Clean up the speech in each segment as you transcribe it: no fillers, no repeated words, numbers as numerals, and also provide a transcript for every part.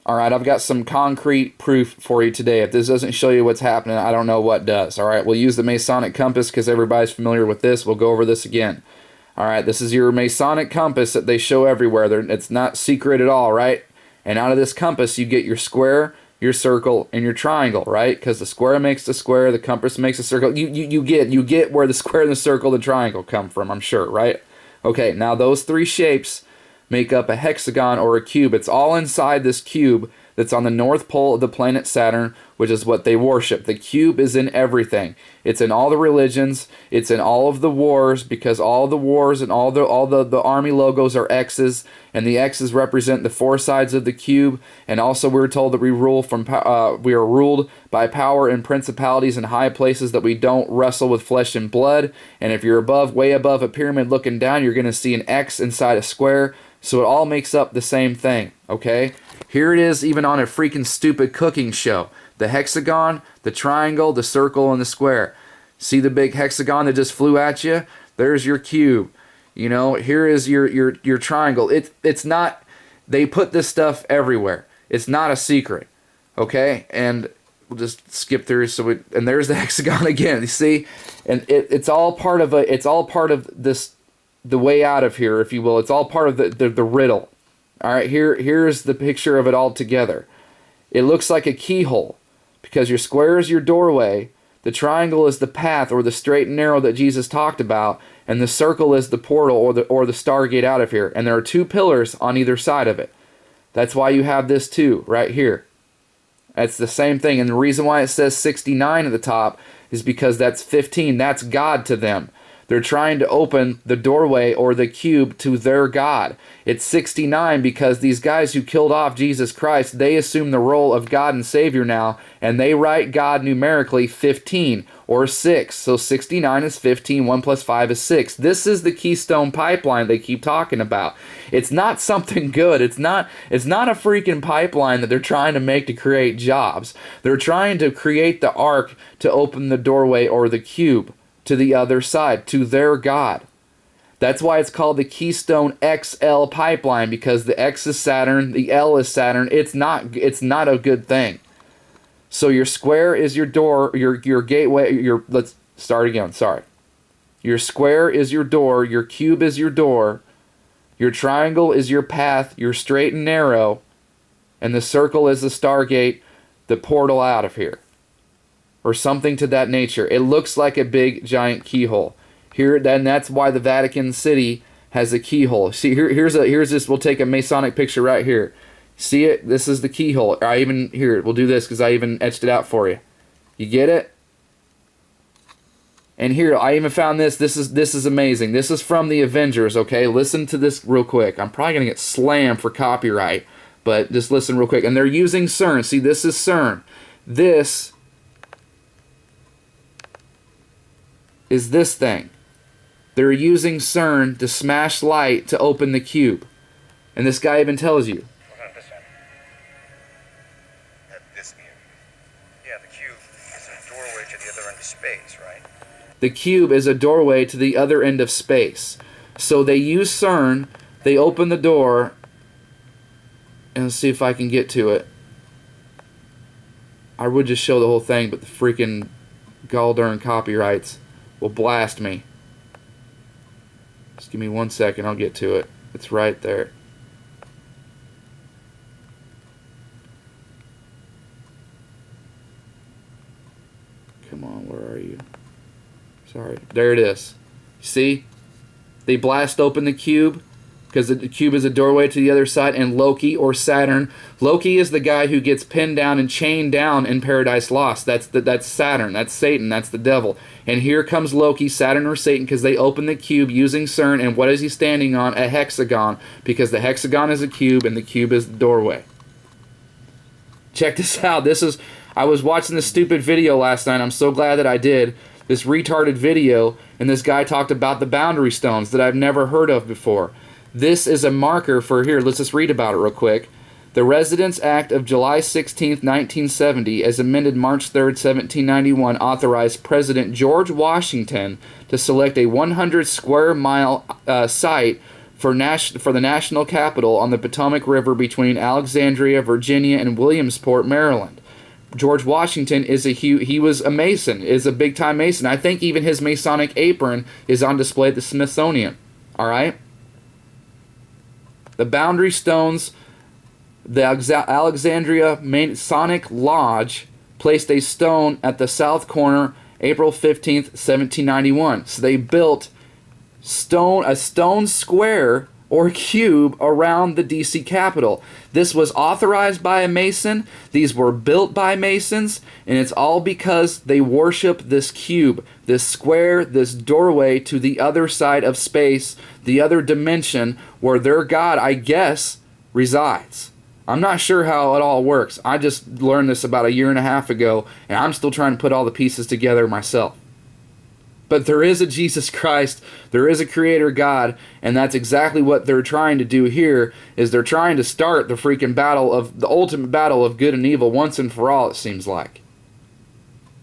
All right, I've got some concrete proof for you today. If this doesn't show you what's happening, I don't know what does. All right, we'll use the Masonic compass because everybody's familiar with this. We'll go over this again. All right, this is your Masonic compass that they show everywhere. It's not secret at all, right? And out of this compass, you get your square, your circle, and your triangle, right? Because the square makes the square, the compass makes a circle. You get where the square and the circle, the triangle come from, I'm sure, right? Okay, now those three shapes make up a hexagon or a cube. It's all inside this cube that's on the north pole of the planet Saturn, which is what they worship. The cube is in everything. It's in all the religions. It's in all of the wars, because all the wars and all the army logos are X's, and the X's represent the four sides of the cube. And also, we're told that we are ruled by power and principalities in high places, that we don't wrestle with flesh and blood. And if you're way above a pyramid looking down, you're going to see an X inside a square. So it all makes up the same thing, okay? Here it is even on a freaking stupid cooking show. The hexagon, the triangle, the circle, and the square. See the big hexagon that just flew at you? There's your cube. You know, here is your triangle. It's not, they put this stuff everywhere. It's not a secret, okay? And we'll just skip through. And there's the hexagon again, you see? And it's all part of this, the way out of here, if you will. It's all part of the riddle. All right, here's the picture of it all together. It looks like a keyhole, because your square is your doorway, the triangle is the path or the straight and narrow that Jesus talked about, and the circle is the portal or the stargate out of here. And there are two pillars on either side of it. That's why you have this too, right here. That's the same thing. And the reason why it says 69 at the top is because that's 15. That's God to them. They're trying to open the doorway or the cube to their God. It's 69 because these guys who killed off Jesus Christ, they assume the role of God and Savior now, and they write God numerically 15 or 6. So 69 is 15, 1 plus 5 is 6. This is the Keystone Pipeline they keep talking about. It's not something good. It's not a freaking pipeline that they're trying to make to create jobs. They're trying to create the ark to open the doorway or the cube to the other side, to their God. That's why it's called the Keystone XL pipeline, because the X is Saturn, the L is Saturn. It's not a good thing. So your square is your door, your gateway, let's start again, sorry. Your square is your door, your cube is your door, your triangle is your path, your straight and narrow, and the circle is the stargate, the portal out of here, or something to that nature. It looks like a big giant keyhole. Here, then that's why the Vatican City has a keyhole. See, here's this. We'll take a Masonic picture right here. See it? This is the keyhole. We'll do this because I even etched it out for you. You get it? And here, I even found this. This is amazing. This is from the Avengers. Okay, listen to this real quick. I'm probably gonna get slammed for copyright, but just listen real quick. And they're using CERN. See, this is CERN. This is this thing. They're using CERN to smash light to open the cube. And this guy even tells you. What about this one? This view. Yeah, the cube is a doorway to the other end of space, right? The cube is a doorway to the other end of space. So they use CERN, they open the door, and let's see if I can get to it. I would just show the whole thing, but the freaking gall-darn copyrights will blast me. Just give me 1 second, I'll get to it. It's right there. Come on, where are you? Sorry. There it is. See? They blast open the cube, because the cube is a doorway to the other side, and Loki or Saturn. Loki is the guy who gets pinned down and chained down in Paradise Lost. That's Saturn. That's Satan. That's the devil. And here comes Loki, Saturn or Satan, because they open the cube using CERN. And what is he standing on? A hexagon, because the hexagon is a cube and the cube is the doorway. Check this out. I was watching this stupid video last night. I'm so glad that I did. This retarded video, and this guy talked about the boundary stones that I've never heard of before. This is a marker for, here, let's just read about it real quick. The Residence Act of July 16, 1970, as amended March 3, 1791, authorized President George Washington to select a 100 square mile site for the national capital on the Potomac River between Alexandria, Virginia, and Williamsport, Maryland. George Washington he was a Mason, is a big time Mason. I think even his Masonic apron is on display at the Smithsonian. All right. The boundary stones, the Alexandria Masonic Lodge placed a stone at the south corner, April 15th, 1791. So they built a stone square or cube around the DC Capitol. This was authorized by a Mason. These were built by Masons, and it's all because they worship this cube, this square, this doorway to the other side of space, the other dimension where their God, I guess, resides. I'm not sure how it all works. I just learned this about a year and a half ago, and I'm still trying to put all the pieces together myself. But there is a Jesus Christ, there is a creator God, and that's exactly what they're trying to do here, is they're trying to start the freaking the ultimate battle of good and evil once and for all, it seems like.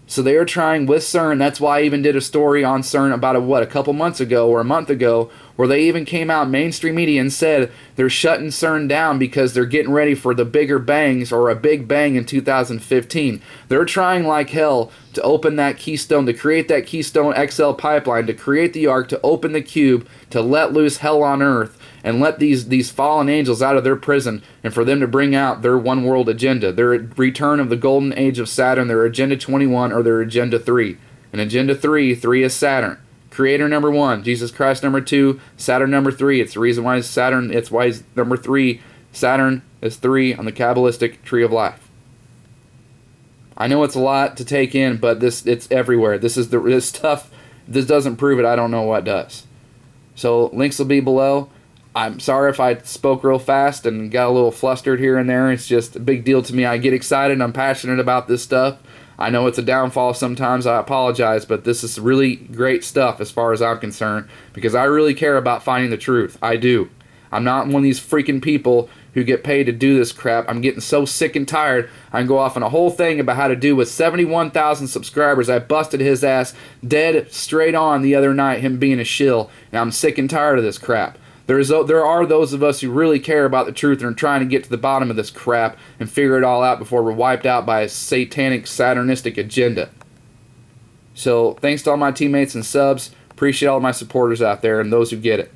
So they are trying with CERN. That's why I even did a story on CERN about a couple months ago or a month ago, where they even came out mainstream media and said they're shutting CERN down because they're getting ready for the bigger bangs or a big bang in 2015. They're trying like hell to open that keystone, to create that Keystone XL pipeline, to create the ark, to open the cube, to let loose hell on earth, and let these fallen angels out of their prison, and for them to bring out their one world agenda, their return of the golden age of Saturn, their Agenda 21 or their Agenda 3. And Agenda 3 is Saturn. Creator number 1, Jesus Christ number 2, Saturn number 3. It's the reason why it's why he's number 3. Saturn is 3 on the Kabbalistic tree of life. I know it's a lot to take in, but it's everywhere. This stuff. This doesn't prove it. I don't know what does. So links will be below. I'm sorry if I spoke real fast and got a little flustered here and there. It's just a big deal to me. I get excited. I'm passionate about this stuff. I know it's a downfall sometimes. I apologize, but this is really great stuff as far as I'm concerned, because I really care about finding the truth. I do. I'm not one of these freaking people who get paid to do this crap. I'm getting so sick and tired. I can go off on a whole thing about how to do with 71,000 subscribers. I busted his ass dead straight on the other night, him being a shill, and I'm sick and tired of this crap. There are those of us who really care about the truth and are trying to get to the bottom of this crap and figure it all out before we're wiped out by a satanic, saturnistic agenda. So, thanks to all my teammates and subs. Appreciate all my supporters out there and those who get it.